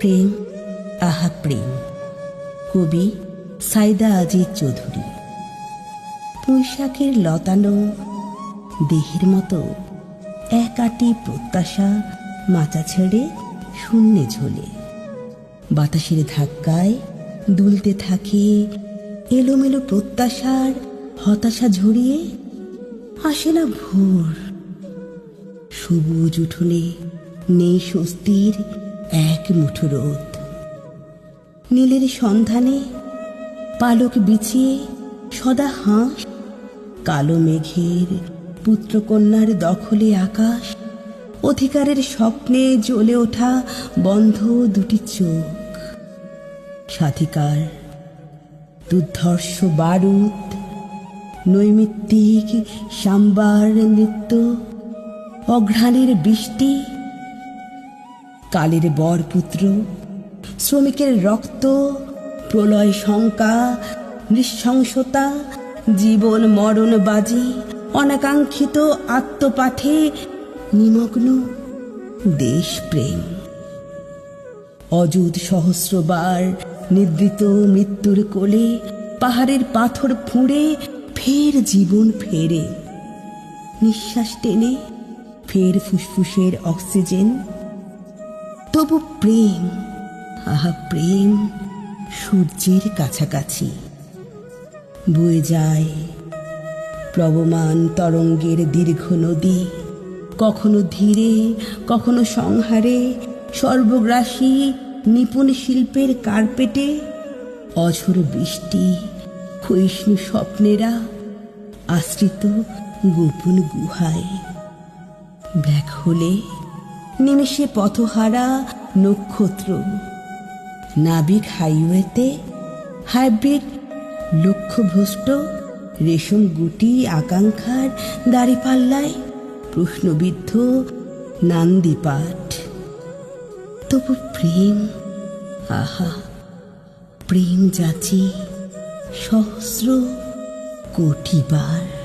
প্রেম, আহা প্রেম। কবি সাইদা আজিজ চৌধুরী। পুঁইশাকের লতানো দেহের মতো এক আটি প্রত্যাশা মাচা ছেড়ে শূন্যে ঝোলে। বাতাসের ধাক্কায় দুলতে থাকে এলোমেলো প্রত্যাশার হতাশা ঝরিয়ে। আসে না ভোর, সবুজ উঠোনে নেই স্বস্তির এক মুঠো রোদ। নীলের সন্ধানে পালক বিছিয়ে সদা হাঁস, কালো মেঘের পুত্রকন্যার দখলে আকাশ। অধিকারের স্বপ্নে জ্বলে ওঠা বন্ধ দুটি চোখ। স্বাধিকার দুর্ধর্ষ বারুদ, নৈমিত্তিক সাম্বার নৃত্য, অঘ্রাণের বৃষ্টি, কালের বরপুত্র, শ্রমিকের রক্ত, প্রলয় শঙ্কা, নৃশংসতা, জীবন মরণ বাজি, অনাকাঙ্ক্ষিত আত্মপাঠে নিমগ্ন দেশপ্রেম। অযুত সহস্রবার নিদ্রিত মৃত্যুর কোলে পাহাড়ের পাথর ফুঁড়ে ফের জীবন ফেরে। নিঃশ্বাস টেনে ফের ফুসফুসের অক্সিজেন। তবু প্রেম, আহা প্রেম সূর্যের কাছাকাছি। বয়ে যায় প্লবমান তরঙ্গের দীর্ঘ নদী, কখনো ধীরে কখনো সংহারে, সর্বগ্রাসী নিপুণ শিল্পের কার্পেটে। অঝোর বৃষ্টি, ক্ষয়িষ্ণু স্বপ্নেরা আশ্রিত গোপন গুহায়। ব্যাক হলে নিমেষে পথহারা নক্ষত্র। নাবিক হাইওয়েতে হাইব্রিড লক্ষ্যভ্রষ্ট রেশম গুটি আকাঙ্ক্ষার দাড়িপাল্লায় প্রশ্নবিদ্ধ নান্দিপাঠ। তবু প্রেম, আহা প্রেম যাচি সহস্র কোটিবার।